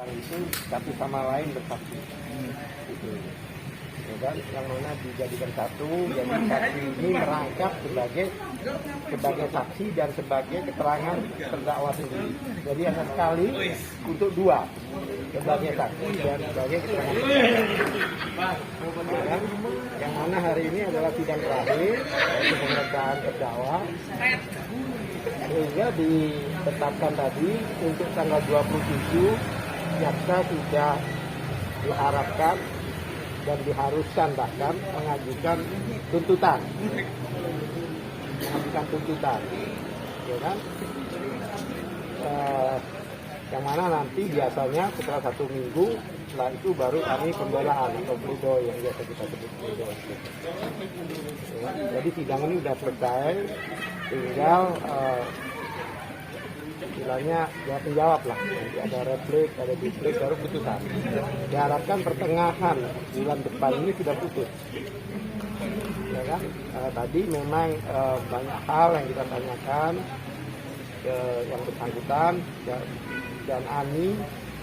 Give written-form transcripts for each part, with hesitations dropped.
itu satu sama lain bersaksi. Gitu. Ya kan? Yang mana dijadikan satu, jadi saksi ini merangkap sebagai saksi dan sebagai keterangan terdakwa sendiri. Jadi hanya sekali untuk dua, sebagai saksi dan sebagai keterangan terdakwa. Ya kan? Yang mana hari ini adalah sidang terakhir, yaitu pemeriksaan terdakwa. Sehingga ditetapkan tadi untuk tanggal 27 jaksa sudah diharapkan dan diharuskan bahkan mengajukan tuntutan, ya kan? Yang mana nanti biasanya setelah 1 minggu setelah itu baru kami pembelaan atau pledoi yang biasa kita sebut pledoi. Ya, jadi sidang ini sudah selesai, tinggal istilahnya jawab menjawab lah. Nanti ada replik, ada duplik, baru putusan. Diharapkan pertengahan bulan depan ini sudah putus. Ya kan? Tadi memang banyak hal yang kita tanyakan ke yang bersangkutan dan Ani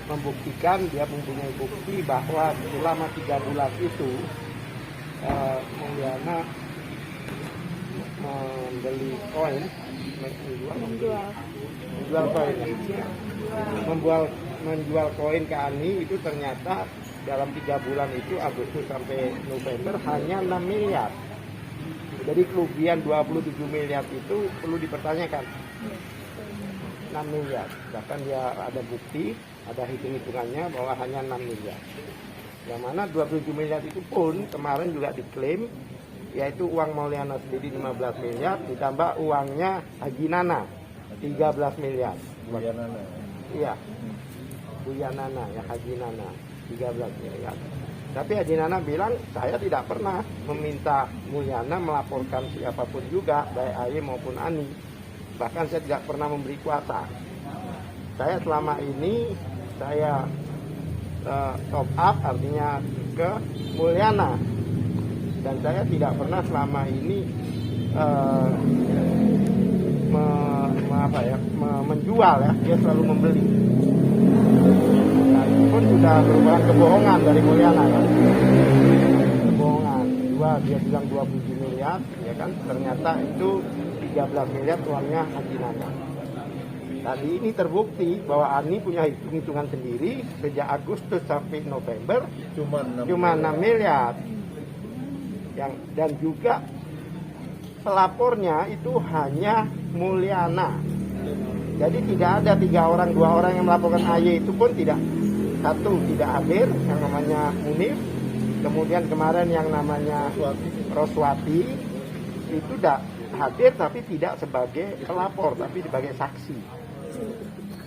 membuktikan dia mempunyai bukti bahwa selama 3 bulan itu Mulyana membeli koin, menjual koin ke Ani itu ternyata dalam 3 bulan itu Agustus sampai November hanya 6 miliar. Jadi kerugian 27 miliar itu perlu dipertanyakan. 6 miliar, bahkan dia ada bukti, ada hitung-hitungannya bahwa hanya 6 miliar. Yang mana 27 miliar itu pun kemarin juga diklaim, yaitu uang Mulyana sendiri 15 miliar, ditambah uangnya Haji Nana 13 miliar. Buya Nana. Iya, Buya Nana, ya Haji Nana 13 miliar. Tapi Haji Nana bilang, saya tidak pernah meminta Mulyana melaporkan siapapun juga, baik Aye maupun Ani. Bahkan saya tidak pernah memberi kuasa. Saya selama ini, saya top up artinya ke Mulyana. Dan saya tidak pernah selama ini menjual ya, dia selalu membeli. Nah, itu pun sudah merupakan kebohongan dari Mulyana kan. Kebohongan. Dia bilang 27 miliar, ya kan? Ternyata itu 13 miliar uangnya Haji Nana. Tadi ini terbukti bahwa Ani punya hitung-hitungan sendiri sejak Agustus sampai November cuma 6 miliar. Dan juga pelapornya itu hanya Mulyana. Jadi tidak ada 3 orang, 2 orang yang melaporkan Aye itu pun tidak. Satu tidak hadir, yang namanya Munif. Kemudian kemarin yang namanya Roswati itu tidak hadir tapi tidak sebagai pelapor, tapi sebagai saksi.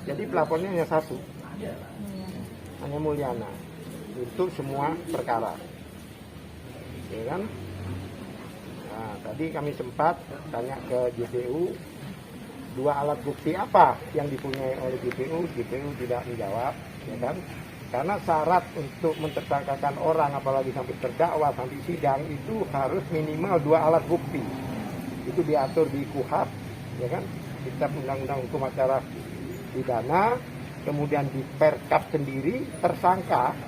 Jadi pelapornya hanya satu, hanya Mulyana untuk semua perkara. Ya kan? Nah, tadi kami sempat tanya ke JPU, 2 alat bukti apa yang dipunyai oleh JPU tidak menjawab, ya kan? Karena syarat untuk mentersangkakan orang, apalagi sampai terdakwa, sampai sidang, itu harus minimal 2 alat bukti. Itu diatur di KUHP, ya kan? Kitab Undang-Undang Hukum Acara Pidana, kemudian di Perkap sendiri, tersangka,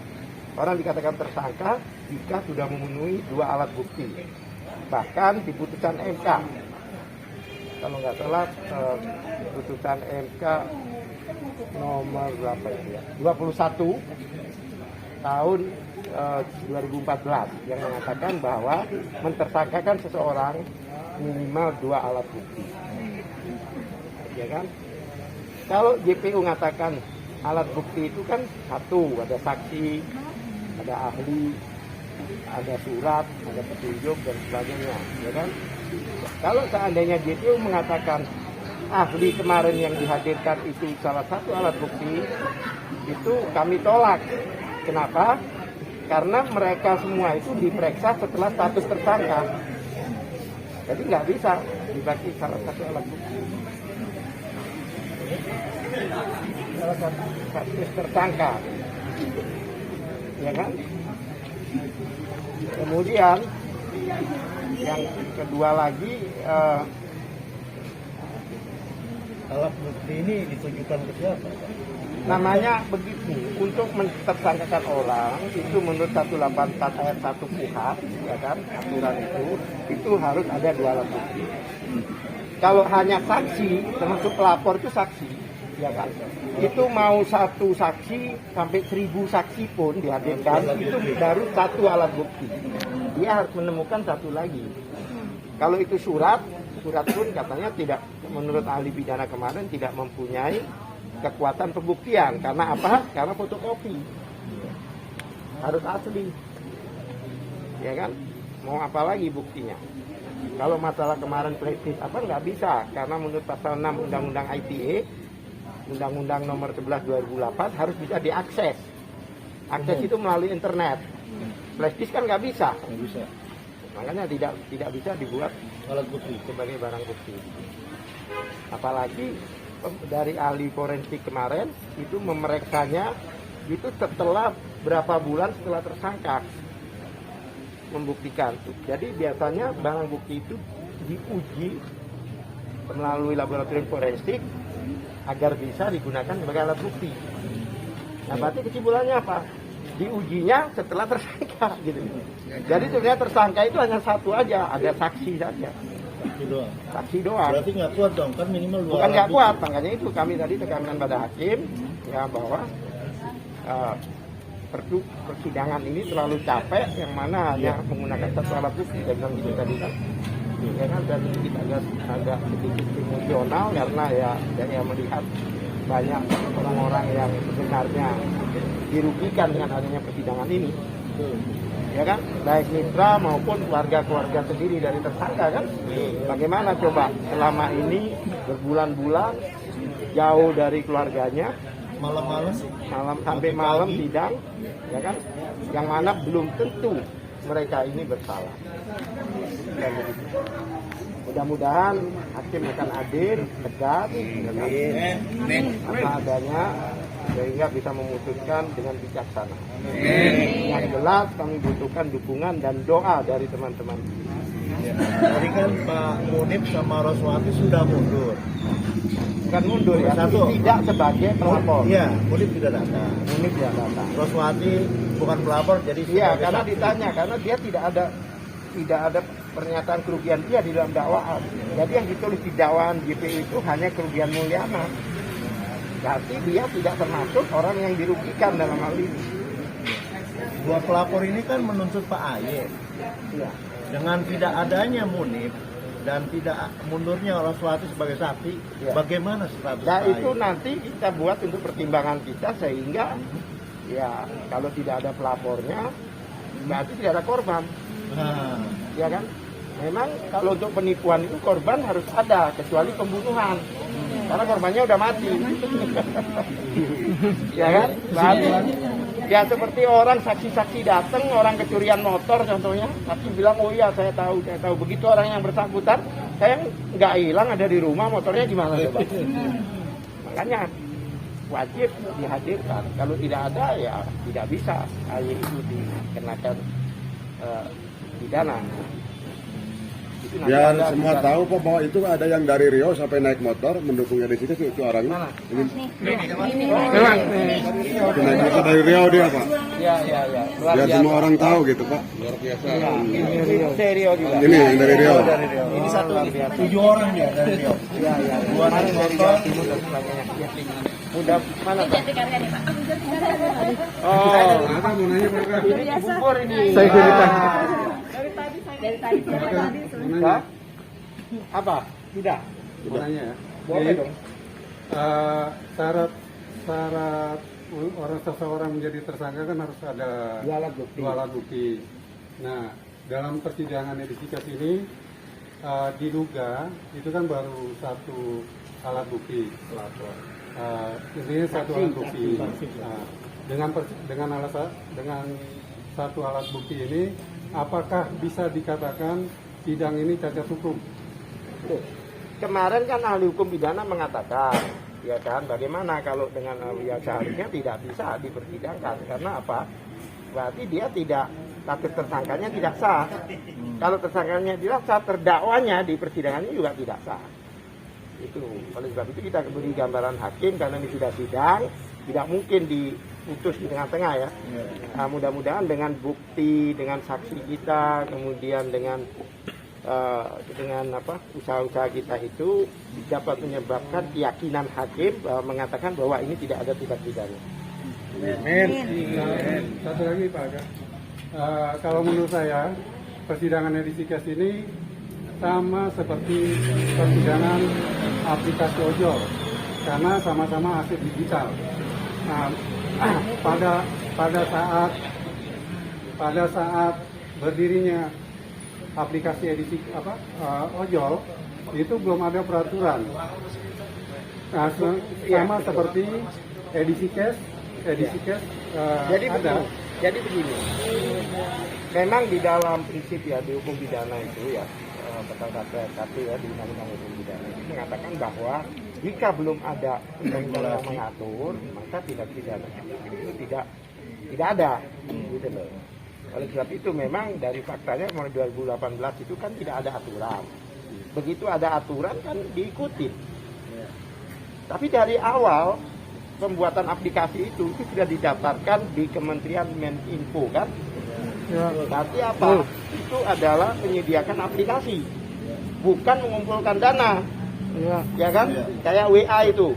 orang dikatakan tersangka jika sudah memenuhi 2 alat bukti. Bahkan di putusan MK, kalau nggak salah putusan MK nomor berapa ya? 21 tahun 2014 yang mengatakan bahwa mentersangkakan seseorang minimal 2 alat bukti. Ya kan? Kalau JPU mengatakan alat bukti itu kan satu, ada saksi, ada ahli, ada surat, ada petunjuk dan sebagainya, ya kan? Kalau seandainya JPU mengatakan ahli kemarin yang dihadirkan itu salah satu alat bukti, itu kami tolak. Kenapa? Karena mereka semua itu diperiksa setelah status tersangka. Jadi nggak bisa dibagi salah satu alat bukti. Salah satu status tersangka, ya kan? Kemudian yang kedua lagi, alat bukti ini ditujukan ke siapa? Namanya begitu, untuk mentersangkakan orang itu menurut 184 ayat 1 KUHP, ya kan, aturan itu harus ada 2 alat bukti. Kalau hanya saksi, termasuk pelapor itu saksi, ya kan, itu mau 1 saksi sampai 1000 saksi pun dihadirkan, itu baru 1 alat bukti. Dia harus menemukan 1 lagi. Kalau itu surat pun katanya tidak, menurut ahli pidana kemarin tidak mempunyai kekuatan pembuktian. Karena apa? Karena fotokopi. Harus asli. Ya kan? Mau apa lagi buktinya? Kalau masalah kemarin prestis apa nggak bisa. Karena menurut pasal 6 Undang-Undang ITE, Undang-Undang nomor 11 2008 harus bisa diakses. Akses itu melalui internet. Prestis kan nggak bisa. Makanya tidak bisa dibuat alat bukti sebagai barang bukti. Apalagi dari ahli forensik kemarin itu memeriksanya itu setelah berapa bulan setelah tersangka membuktikan. Jadi biasanya barang bukti itu diuji melalui laboratorium forensik agar bisa digunakan sebagai alat bukti. Nah, berarti kesimpulannya apa? Diujinya setelah tersangka gitu. Jadi sebenarnya tersangka itu hanya 1 aja, ada saksi saja. Saksi doang. Berarti nggak kuat dong, kan minimal 2 bukan nggak kuat, makanya itu kami tadi tekankan pada hakim ya bahwa persidangan ini terlalu capek, yang mana hanya menggunakan 1 alat bukti. Saya bilang gitu tadi kan, ya kan, dan kita agak sedikit emosional karena ya melihat banyak orang-orang yang sebenarnya dirugikan dengan adanya persidangan ini. Ya kan, baik mitra maupun keluarga sendiri dari tersangka kan. Bagaimana coba selama ini berbulan-bulan jauh dari keluarganya, malam sampai malam sidang, ya kan, yang mana belum tentu mereka ini bersalah. Ya, begitu. Mudah-mudahan hakim akan adil, tegas, ya kan, apa adanya, sehingga bisa memutuskan dengan bijaksana. Yang jelas kami butuhkan dukungan dan doa dari teman-teman. Tadi kan Pak Munib sama Roswati sudah mundur. Bukan mundur ya, tidak sebagai pelapor. Iya, Munib tidak datang. Munib tidak datang. Roswati bukan pelapor, jadi iya, karena ditanya, karena dia tidak ada pernyataan kerugian dia di dalam dakwaan. Jadi yang ditulis di dakwaan JPU itu hanya kerugian Mulyana. Berarti dia tidak termasuk orang yang dirugikan dalam hal ini. 2 pelapor ini kan menuntut Pak Aye. Ya. Dengan tidak adanya Munib dan tidak mundurnya Roswati sebagai saksi, ya, bagaimana status Nah, Pak Aye? itu nanti kita buat untuk pertimbangan kita, sehingga ya kalau tidak ada pelapornya berarti tidak ada korban. Ya kan? Memang kalau untuk penipuan itu korban harus ada, kecuali pembunuhan. Karena korbannya udah mati. Ya kan? Berarti ya seperti orang saksi-saksi datang, orang kecurian motor contohnya, saksi bilang, oh iya saya tahu. Begitu orang yang bersangkutan, saya nggak hilang, ada di rumah, motornya gimana coba? Makanya wajib dihadirkan. Kalau tidak ada ya tidak bisa AY itu dikenakan pidana. Biar semua tahu Pak bahwa itu ada yang dari Riau sampai naik motor mendukungnya di situ, itu orangnya. Ini naik motor dari Riau dia Pak. Iya. Biar semua orang tahu gitu Pak. Luar biasa. Ini Riau juga. Ini yang dari Riau. Ini 7 orang dia dari Riau. Iya. 2 naik motor. Udah mana Pak? Oh, apa mau nanya Pak? Ini bubur ini. Saya dari tadi Hah? Apa? Tidak. Mau nanya ya. Boleh dong. Syarat orang seseorang menjadi tersangka kan harus ada 2 alat bukti. 2 alat bukti. Nah, dalam persidangan edifikas ini diduga itu kan baru 1 alat bukti. Ini 1 alat bukti. Nah, dengan 1 alat bukti ini, apakah bisa dikatakan sidang ini cacat hukum? Kemarin kan ahli hukum pidana mengatakan, ya kan, bagaimana kalau dengan yang seharusnya tidak bisa dipersidangkan, karena apa? Berarti dia tidak, status tersangkanya tidak sah. Kalau tersangkanya tidak sah, terdakwanya di persidangannya juga tidak sah. Itu oleh sebab itu kita beri gambaran hakim, karena ini sudah sidang, tidak mungkin diputus di tengah-tengah ya. Nah, mudah-mudahan dengan bukti, dengan saksi kita, kemudian dengan usaha-usaha kita itu dapat menyebabkan keyakinan hakim mengatakan bahwa ini tidak ada tindak pidana. Satu lagi Pak Aga. Kalau menurut saya persidangan edisi case ini sama seperti persidangan aplikasi ojol karena sama-sama aset digital. Nah, pada saat berdirinya aplikasi edisi ojol itu belum ada peraturan. Nah, sama seperti edisi cash Jadi begini, memang di dalam prinsip ya di hukum pidana itu ya pasal 1 ya di undang-undang hukum pidana itu mengatakan bahwa jika belum ada undang-undang yang mengatur maka tindak pidana itu tidak ada gitu loh. Oleh sebab itu memang dari faktanya mulai 2018 itu kan tidak ada aturan. Begitu ada aturan kan diikuti. Tapi dari awal pembuatan aplikasi itu sudah didaftarkan di Kementerian Meninfo kan? Berarti apa? Itu adalah menyediakan aplikasi, bukan mengumpulkan dana. Ya kan? Kayak WA itu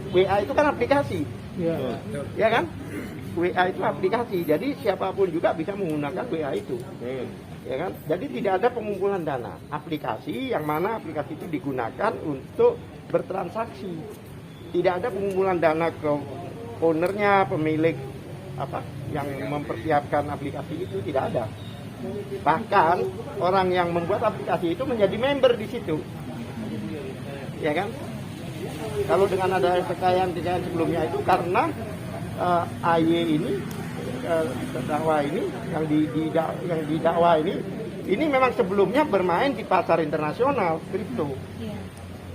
kan aplikasi. Ya kan? WA itu aplikasi. Jadi siapapun juga bisa menggunakan WA itu. Ya kan? Jadi tidak ada pengumpulan dana. Aplikasi yang mana aplikasi itu digunakan untuk bertransaksi. Tidak ada pengumpulan dana ke ownernya, pemilik yang mempersiapkan aplikasi itu tidak ada. Bahkan orang yang membuat aplikasi itu menjadi member di situ. Ya kan? Kalau dengan ada kekayaan sebelumnya itu karena AY ini terdakwa ini yang didakwa ini memang sebelumnya bermain di pasar internasional kripto.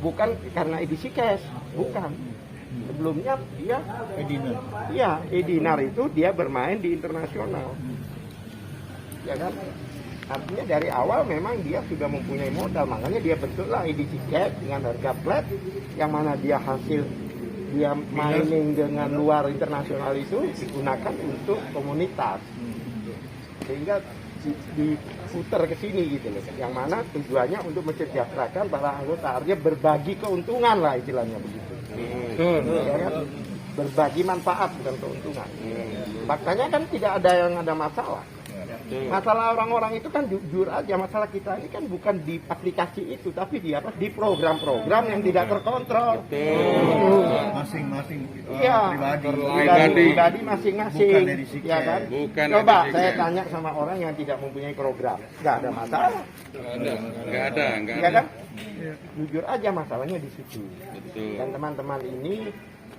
Bukan karena edisi cash, bukan. Sebelumnya dia Edinar itu dia bermain di internasional. Ya kan? Artinya dari awal memang dia sudah mempunyai modal, makanya dia bentuklah edisi cash dengan harga flat yang mana dia mining dengan luar internasional itu digunakan untuk komunitas. Sehingga diputar ke sini gitu loh. Yang mana tujuannya untuk mensejahterakan para anggota, artinya berbagi keuntungan lah istilahnya begitu. Ya kan? Berbagi manfaat bukan keuntungan. Faktanya kan tidak ada masalah. Masalah orang-orang itu kan jujur aja, masalah kita ini kan bukan di aplikasi itu tapi di program-program yang tidak terkontrol. Masing-masing pribadi masing-masing. Ya kan? Coba saya tanya sama orang yang tidak mempunyai program, nggak ada masalah. Nggak ada. Ya kan? Jujur aja masalahnya di situ. Dan teman-teman ini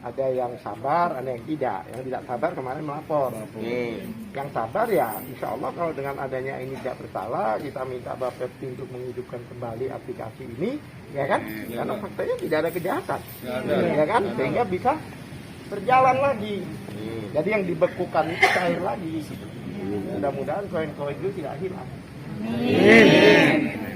ada yang sabar, ada yang tidak. Yang tidak sabar kemarin melapor. Yang sabar ya, insya Allah kalau dengan adanya ini tidak bersalah, kita minta Bapepti untuk menghidupkan kembali aplikasi ini, ya kan? Karena faktanya tidak ada kejahatan, ya kan? Sehingga bisa berjalan lagi. Jadi yang dibekukan itu cair lagi. Mudah-mudahan koin-koin itu tidak hilang.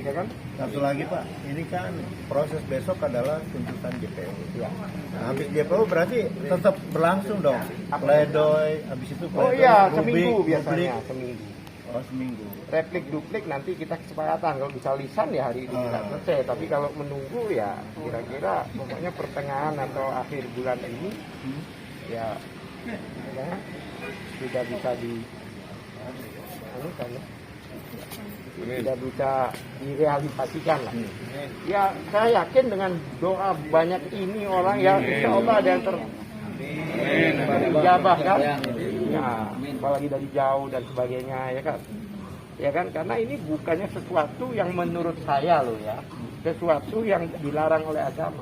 Ya kan? Satu lagi Pak, ini kan proses besok adalah tuntutan JPO. Ya. Nah, habis JPO berarti tetap berlangsung dong. Pledoi, habis itu pledoi. Oh iya, seminggu biasanya, seminggu. Oh, seminggu. Replik duplik nanti kita kesepakatan. Kalau bisa lisan ya hari ini kita selesai. Tapi kalau menunggu ya kira-kira pokoknya pertengahan atau akhir bulan ini ya sudah bisa tidak bisa direalisasikan lah. Ya saya yakin dengan doa banyak ini orang ya insya Allah ada yang terjabah kan. Ya, apalagi dari jauh dan sebagainya ya kan karena ini bukannya sesuatu yang menurut saya loh ya, sesuatu yang dilarang oleh agama.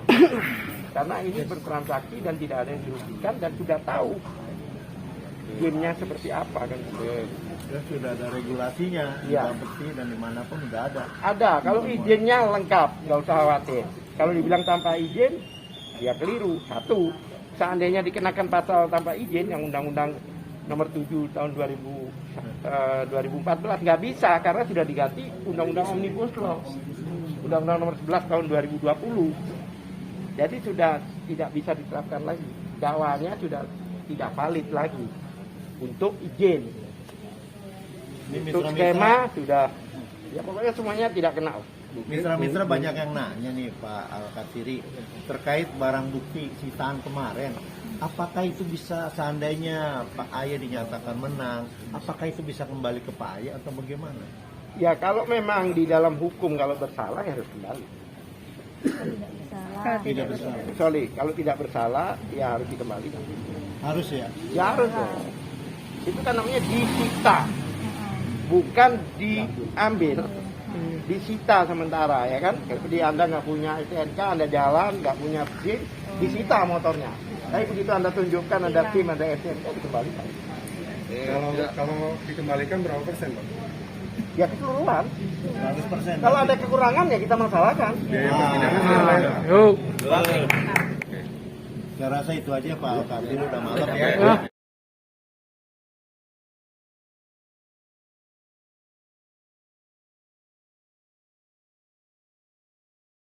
Karena ini bertransaksi dan tidak ada yang dirugikan dan sudah tahu gamenya seperti apa kan. Sudah ada regulasinya, di Bapepti dan dimanapun sudah ada. Ada, kalau izinnya lengkap, nggak usah khawatir. Kalau dibilang tanpa izin, ya keliru. Satu, seandainya dikenakan pasal tanpa izin yang Undang-Undang Nomor 7 tahun 2014 nggak bisa karena sudah diganti Undang-Undang Omnibus Law, Undang-Undang Nomor 11 tahun 2020. Jadi sudah tidak bisa diterapkan lagi. Dakwaannya sudah tidak valid lagi untuk izin. Ini Untuk skema sudah, ya pokoknya semuanya tidak kena. Mitra-mitra banyak yang nanya nih Pak Al-Katsiri terkait barang bukti sitaan kemarin. Apakah itu bisa seandainya Pak Ayah dinyatakan menang, apakah itu bisa kembali ke Pak Ayah atau bagaimana? Ya kalau memang di dalam hukum kalau bersalah ya harus kembali. Tidak bersalah. Sorry, kalau tidak bersalah ya harus dikembalikan. Harus ya. Ya harus dong. Itu kan namanya disita, bukan diambil. Disita sementara ya kan. Jadi Anda nggak punya STNK, Anda jalan nggak punya SIM, disita motornya. Tapi begitu Anda tunjukkan ada SIM, ada STNK, dikembalikan. Kalau dikembalikan berapa persen, Pak? Ya keseluruhan. 100%. Kalau ada kekurangan ya kita masalahkan. Saya rasa itu aja Pak Al-Katsiri udah malam ya.